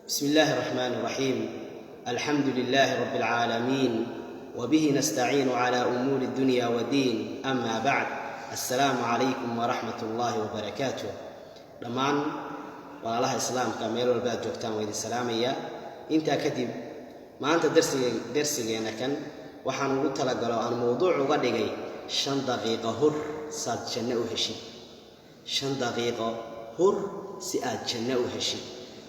بسم الله الرحمن الرحيم. الحمد لله رب العالمين، وبه نستعين على أمور الدنيا والدين. أما بعد، السلام عليكم ورحمة الله وبركاته. دمان والله إسلام كامل والباد جوكتان ويد السلامية. انت كتب ما أنت درسي كان وحن قلت لك عن موضوع وقدقي 5 دقيقة هر صاد جنة وهشي 5 دقيقة هر سئاد جنة وهشي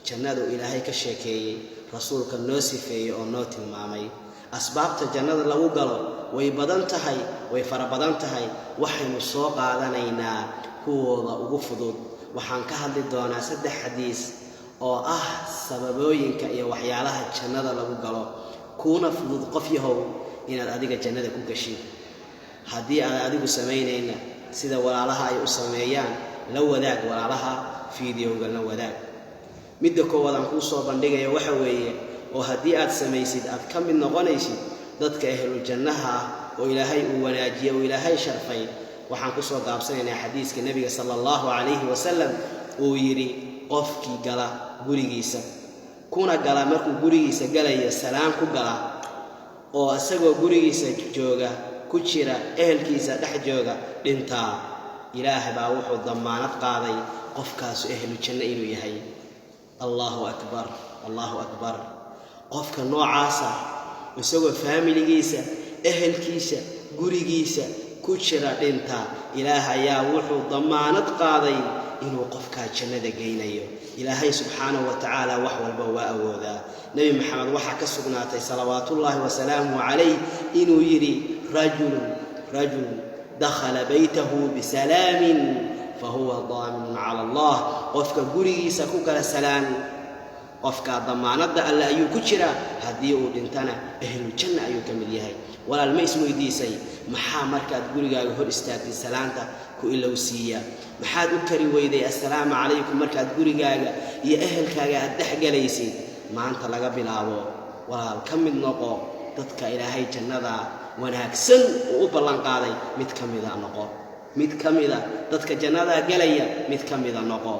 jannadu ilaahay ka sheekeeyay rasuulka noo sifeeyay oo noo tilmaamay asbaabta jannada lagu galo way badan tahay way fara badan tahay waxaynu soo qaadanaynaa kuwooda ugu fudud waxaan ka hadli doonaa 3 xadiis oo ah sababooyinka iyo waxyaalaha jannada lagu galo kuna fudud qof yahow inaad adiga jannada ku gashin haddii aad adigu sameynayna sida walaalaha ay u sameeyaan la wadaag walaalaha fiidiyowga la wadaag midda koowaad aan ku soo bandhigayo waxa weeye oo haddii aad samaysid aad ka mid noqonaysid dadka ahlul jannaha oo ilaahay uu wanaajiyo oo ilaahay sharfay waxaan ku soo gaabsanaynaa xadiiska nabiga sallallahu alayhi wasallam oo yiri qofkii gala gurigiisa kuna gala markuu gurigiisa galaya salaam ku gala oo asagoo gurigiisa jooga ku jira ehelkiisa dhex jooga dhintaa ilaahay baa wuxuu damaanad qaaday qofkaas ahlul janna inuu yahay. الله أكبر الله أكبر قفك نوعاسا وسوى فاميلي جيسا أهل كيسا قري جيسا كتشرا دينتا إله يا وحو ضمانت قاضي إنه قفك جنة جينيو إلهي سبحانه وتعالى وحو البواء وذا نبي محمد وحك السقناتي صلوات الله وسلامه عليه إنه يري رجل دخل بيته بسلام فهو ضامن على الله قفك غري سكوك السلام قفك ضمانه الله ايو كجرا هدي او دنتنا اهل الجنه ايو كمل يحي ولا الميس ويديسي maxaa markaad gurigaaga hor istaagtay salaanta ku ilowsiya maxaad u kari weyday assalaamu calaykum markaad gurigaaga iyo ehelkaaga aad dhaxgalaysid maanta laga bilaabo walaal ka mid noqo dadka ilaahay jannada wanaagsan u ballan qaaday mid kamida noqo mid kamida dadka jannada galaya mid kamida noqo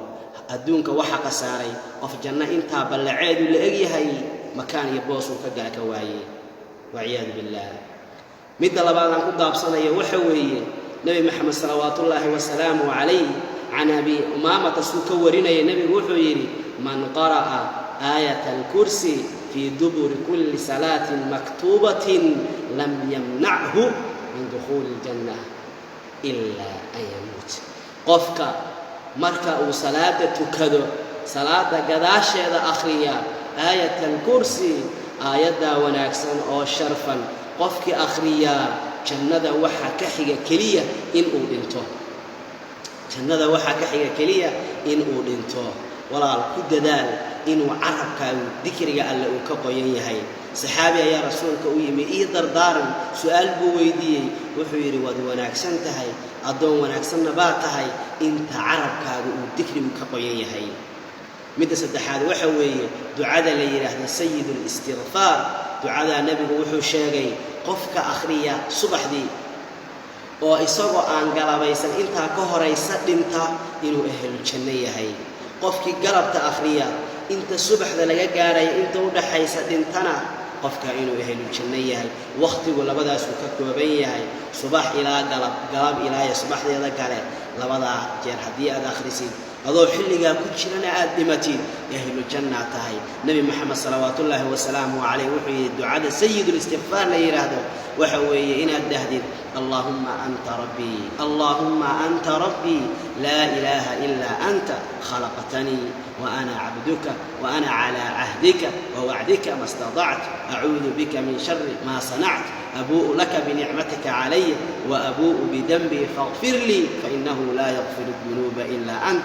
adduunka waxa qasaaray qof janna inta balaceedu la egyahay makaan iyo boos uu ka gala ka waayay wa'iyad billah mid labaad aan ku daabsanayo waxa weeye nabi maxamed sallallahu wa salaamu alayhi an abi umama tasuka warinaya nabi wuxuu yiri man qaraa ayatal kursi fi dubur kulli salatin maktubatin lam yamna'hu min dukhul al-jannah إلا أن يموت قفك مركا وصلاة تكدو صلاة قداش هذا أخريا آية الكرسي آية وناكسن أو شرفا قفك أخريا جنة وحا كحية كلية إن أودنتو جنة وحا كحية كلية إن أودنتو ولا الكد دال إنو عرب كان ذكرك ألا أكبين يهي صحابي يا رسولك ويمي دردار سؤال بويدي وحيري وناكسن تهي أدون وناكسن نباتهي إنت عرب كان ذكرك أكبين يهي مدى سدحاد وحوي دعاء ليله سيد الاستغفار دعاء نبي وحو شاقي قفك أخريا صبح دي وإصابة أن قلبيسا إنتا كهريسا إنتا إنو أهل الجنة يهي قفك قلبت أخريا إنت الصبح ذا لقى قاري إنت ودحيسا إنتنا قفك إنو أهل الجنة يهي وقت ولا بدا سوكك وبين يهي صباح إلى قلب إلى صباح إلى قاري لبدا جير حديئة آخرسي أضو حلقا كتشلنا آدمتين أهل الجنة تهي نبي محمد صلوات الله وسلامه عليه وحي الدعاء سيد الاستغفار ليرهده وحوي إن الدهدين اللهم أنت ربي اللهم أنت ربي لا إله إلا أنت خلقتني وأنا عبدك وأنا على عهدك ووعدك ما استطعت أعوذ بك من شر ما صنعت أبوء لك بنعمتك علي وأبوء بذنبي فاغفر لي فإنه لا يغفر الذنوب إلا أنت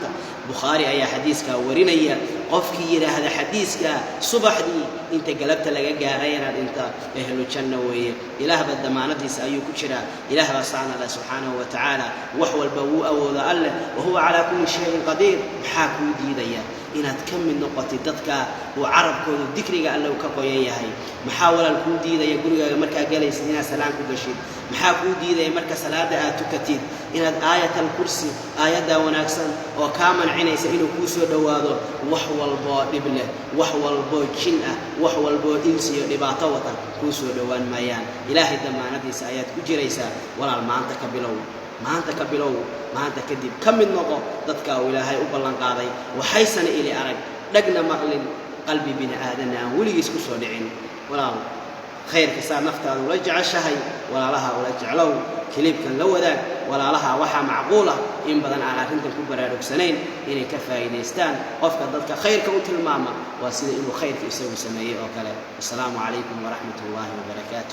بخاري أي حديثك ورينيا قفكي إلى هذا حديثك صبح دي أنت قلبت لك قارينا أنت أهل الجنة وهي إله بالضمانة سأيو كشرا إله بصعنا الله سبحانه وتعالى وحو البوء وذا وهو على كل شيء قدير محاكو ديديا inaad ka mid noqotid dadka uu carabkooda dikriga alle uu ka qoyan yahay maxaa walaal kuu diidaya gurigaaga markaa galaysid inaad salaan ku gashid maxaa kuu diidaya marka salaada aad tukatid inaad aayatal kursi aayada wanaagsan oo ka mancinaysa inuu kuu soo dhawaado wax walbo dhib leh wax walbo jin ah wax walbo insi iyo dhibaato wata kuu soo dhawaan maayaan ilaahay damaanadiisa ayaad ku jiraysaa walaal maanta ka bilow maanta kadib ka mid noqo dadka uu ilaahay u ballan qaaday waxaysan ili arag dhagna maqlin qalbi bini aadana aan weligiis ku soo dhicin walaal khayrka saa naftaada ula jeceshahay walaalaha ula jeclow kilibkan la wadaag walaalaha waxaa macquula in badan aan arrintan ku baraarugsanayn inay ka faa'iidaystaan qofka dadka khayrka u tilmaama waa sida inuu khayrka isagu sameeyay oo kale assalaamu calaykum waraxmatullaahi wabarakaatuh